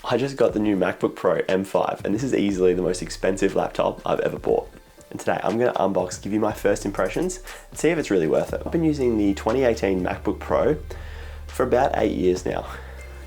I just got the new MacBook Pro M5, and this is easily the most expensive laptop I've ever bought. And today I'm going to unbox, give you my first impressions, and see if it's really worth it. I've been using the 2018 MacBook Pro for about 8 years now.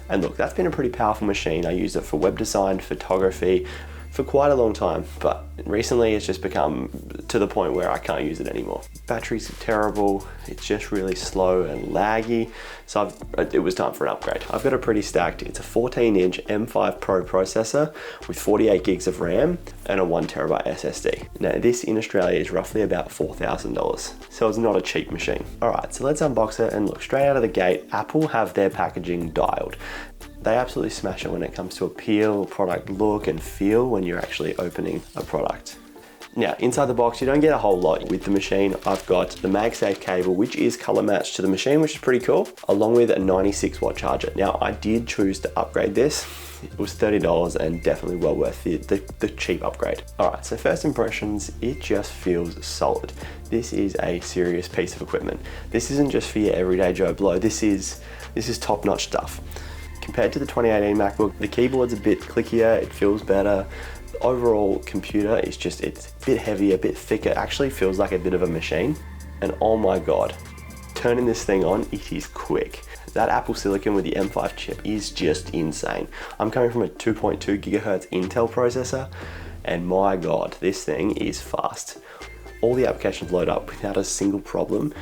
And look, that's been a pretty powerful machine. I use it for web design, photography, for quite a long time, but recently it's just become to the point where I can't use it anymore. Battery's terrible, it's just really slow and laggy, so it was time for an upgrade. I've got a pretty stacked, it's a 14-inch M5 Pro processor with 48 gigs of RAM and a 1TB SSD. Now this in Australia is roughly about $4,000, so it's not a cheap machine. Alright, so let's unbox it, and look, straight out of the gate, Apple have their packaging dialed. They absolutely smash it when it comes to appeal, product look and feel when you're actually opening a product. Now, inside the box, you don't get a whole lot with the machine. I've got the MagSafe cable, which is color matched to the machine, which is pretty cool, along with a 96-watt charger. Now, I did choose to upgrade this. It was $30 and definitely well worth the cheap upgrade. All right, so first impressions, it just feels solid. This is a serious piece of equipment. This isn't just for your everyday Joe Blow. This is top-notch stuff. Compared to the 2018 MacBook, the keyboard's a bit clickier, it feels better. The overall computer is it's a bit heavier, a bit thicker, it actually feels like a bit of a machine. And oh my God, turning this thing on, it is quick. That Apple Silicon with the M5 chip is just insane. I'm coming from a 2.2 gigahertz Intel processor, and my God, this thing is fast. All the applications load up without a single problem.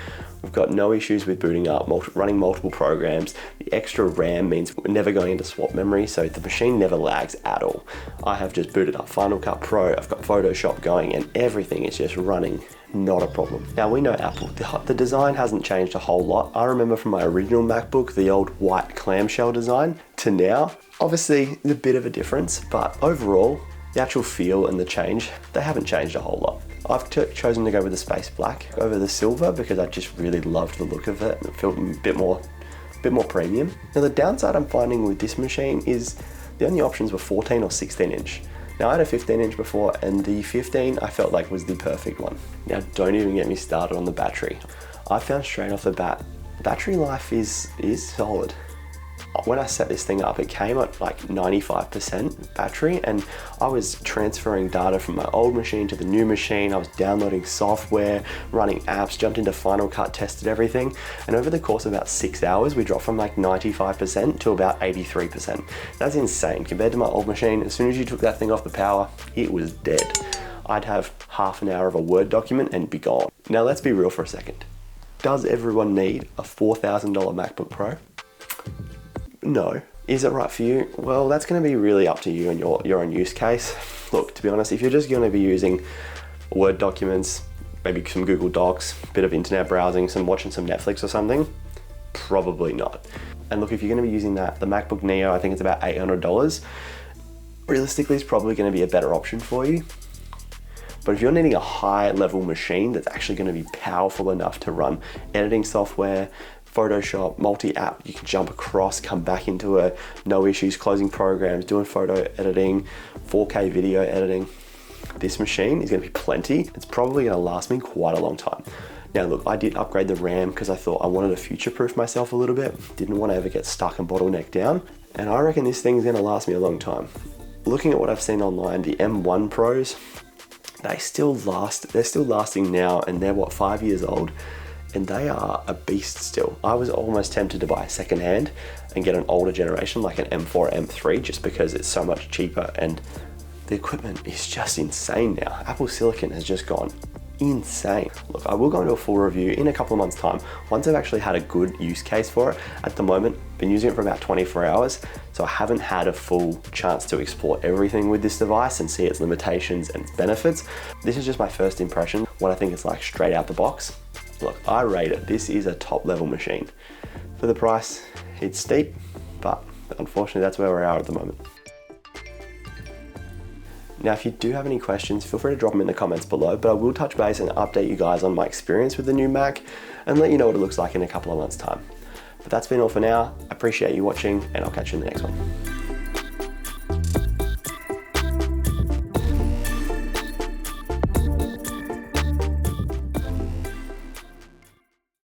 We've got no issues with booting up, running multiple programs. The extra RAM means we're never going into swap memory, so the machine never lags at all. I have just booted up Final Cut Pro, I've got Photoshop going, and everything is just running, not a problem. Now we know Apple, the design hasn't changed a whole lot. I remember from my original MacBook, the old white clamshell design, to now. Obviously, there's a bit of a difference, but overall, the actual feel and the change, they haven't changed a whole lot. I've chosen to go with the space black over the silver because I just really loved the look of it and it felt a bit more premium. Now the downside I'm finding with this machine is the only options were 14 or 16 inch. Now I had a 15 inch before, and the 15 I felt like was the perfect one. Now don't even get me started on the battery. I found straight off the bat, battery life is solid. When I set this thing up, it came at like 95% battery, and I was transferring data from my old machine to the new machine. I was downloading software, running apps, jumped into Final Cut, tested everything. And over the course of about 6 hours, we dropped from like 95% to about 83%. That's insane. Compared to my old machine, as soon as you took that thing off the power, it was dead. I'd have half an hour of a Word document and be gone. Now let's be real for a second. Does everyone need a $4,000 MacBook Pro? No. Is it right for you? Well, that's going to be really up to you and your own use case. Look, to be honest, if you're just going to be using Word documents, maybe some Google Docs, a bit of internet browsing, watching some Netflix or something, probably not. And look, if you're going to be using that, the MacBook Neo, I think it's about $800. Realistically, it's probably going to be a better option for you. But if you're needing a high level machine that's actually going to be powerful enough to run editing software, Photoshop, multi-app, you can jump across, come back into it, no issues, closing programs, doing photo editing, 4K video editing. This machine is going to be plenty. It's probably going to last me quite a long time. Now look, I did upgrade the RAM because I thought I wanted to future-proof myself a little bit. Didn't want to ever get stuck and bottleneck down. And I reckon this thing's going to last me a long time. Looking at what I've seen online, the M1 Pros, they're still lasting now, and they're what, 5 years old? And they are a beast still. I was almost tempted to buy a second hand and get an older generation like an M4 or M3 just because it's so much cheaper, and the equipment is just insane now. Apple Silicon has just gone insane. Look, I will go into a full review in a couple of months' time once I've actually had a good use case for it. At the moment, I've been using it for about 24 hours, so I haven't had a full chance to explore everything with this device and see its limitations and its benefits. This is just my first impression, what I think it's like straight out the box. Look, I rate it. This is a top level machine. For the price, it's steep, but unfortunately that's where we are at the moment. Now, if you do have any questions, feel free to drop them in the comments below, but I will touch base and update you guys on my experience with the new Mac and let you know what it looks like in a couple of months' time. But that's been all for now. I appreciate you watching, and I'll catch you in the next one.